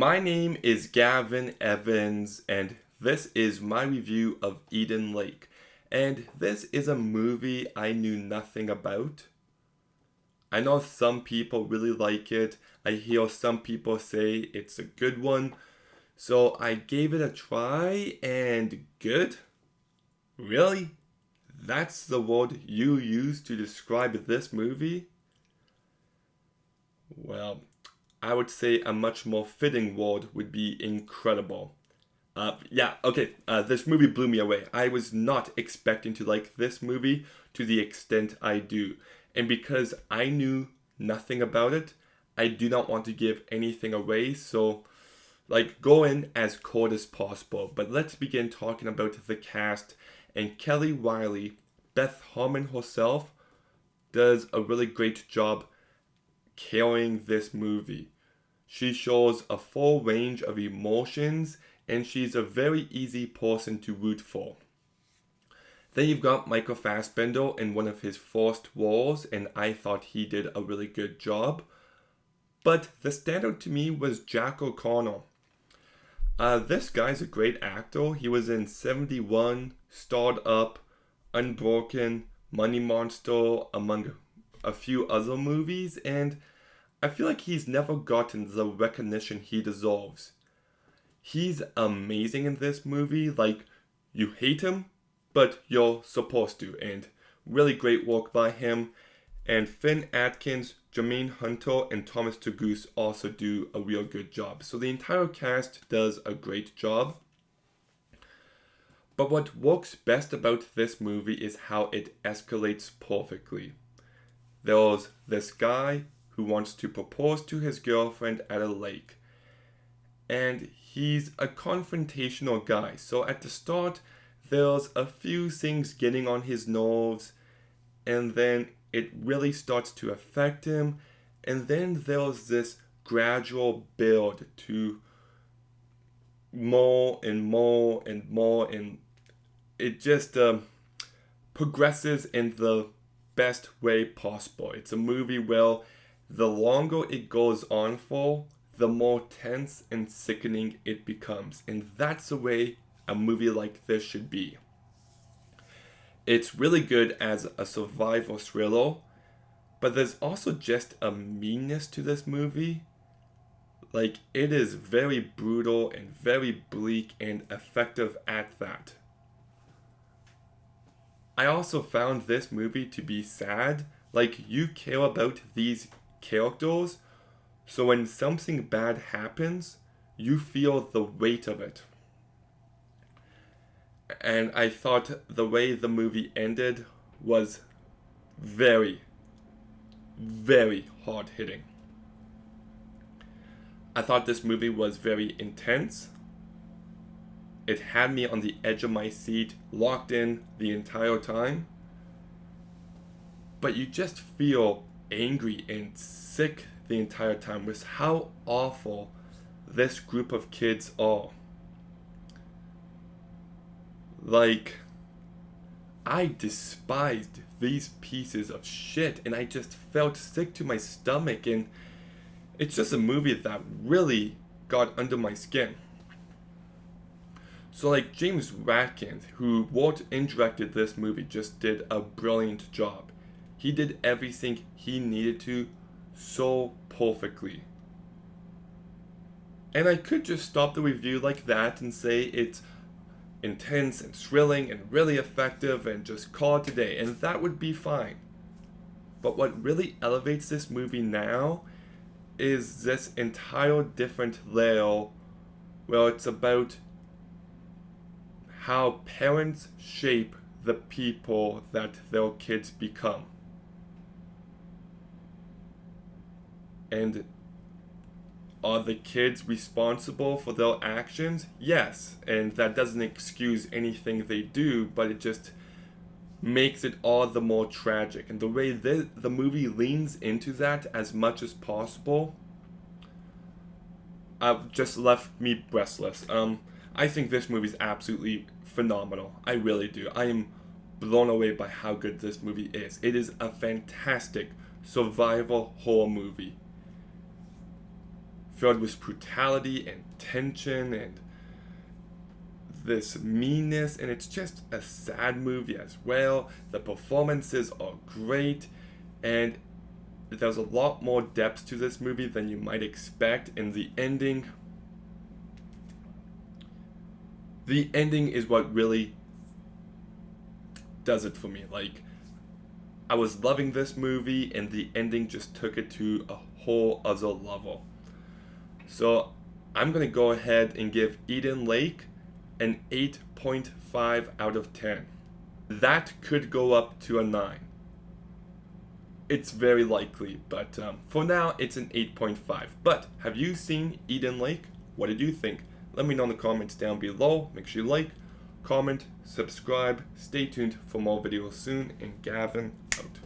My name is Gavin Evans, and this is my review of Eden Lake. And this is a movie I knew nothing about. I know some people really like it. I hear some people say it's a good one. So I gave it a try, and good? Really? That's the word you use to describe this movie? Well, I would say a much more fitting word would be incredible. This movie blew me away. I was not expecting to like this movie to the extent I do. And because I knew nothing about it, I do not want to give anything away, so go in as cold as possible. But let's begin talking about the cast. And Kelly Riley, Beth Harmon herself, does a really great job carrying this movie. She shows a full range of emotions, and she's a very easy person to root for. Then you've got Michael Fassbender in one of his first roles, and I thought he did a really good job. But the standout to me was Jack O'Connell. This guy's a great actor. He was in 71, Starred Up, Unbroken, Money Monster, among a few other movies, and I feel like he's never gotten the recognition he deserves. He's amazing in this movie. You hate him, but you're supposed to. And really great work by him. And Finn Atkins, Jermaine Hunter, and Thomas Turgoose also do a real good job. So the entire cast does a great job. But what works best about this movie is how it escalates perfectly. There's this guy who wants to propose to his girlfriend at a lake. And he's a confrontational guy. So at the start, there's a few things getting on his nerves, and then it really starts to affect him. And then there's this gradual build to more and more and more, and it just progresses in the best way possible. It's a movie where the longer it goes on for, the more tense and sickening it becomes. And that's the way a movie like this should be. It's really good as a survival thriller, but there's also just a meanness to this movie. It is very brutal and very bleak and effective at that. I also found this movie to be sad. You care about these characters, so when something bad happens, you feel the weight of it. And I thought the way the movie ended was very, very hard hitting. I thought this movie was very intense. It had me on the edge of my seat, locked in the entire time. But you just feel angry and sick the entire time with how awful this group of kids are. I despised these pieces of shit, and I just felt sick to my stomach, and it's just a movie that really got under my skin. So James Watkins, who wrote and directed this movie, just did a brilliant job. He did everything he needed to so perfectly. And I could just stop the review like that and say it's intense and thrilling and really effective and just call it a day, and that would be fine. But what really elevates this movie now is this entire different layer where it's about how parents shape the people that their kids become. And are the kids responsible for their actions? Yes, and that doesn't excuse anything they do, but it just makes it all the more tragic. And the way the movie leans into that as much as possible just left me breathless. I think this movie is absolutely phenomenal. I really do. I am blown away by how good this movie is. It is a fantastic survival horror movie. filled with brutality and tension and this meanness, and it's just a sad movie as well. The performances are great, and there's a lot more depth to this movie than you might expect. And the ending is what really does it for me. Like, I was loving this movie, and the ending just took it to a whole other level. So I'm gonna go ahead and give Eden Lake an 8.5 out of 10. That could go up to a 9. It's very likely, but for now it's an 8.5. But have you seen Eden Lake? What did you think? Let me know in the comments down below. Make sure you like, comment, subscribe. Stay tuned for more videos soon, and Gavin out.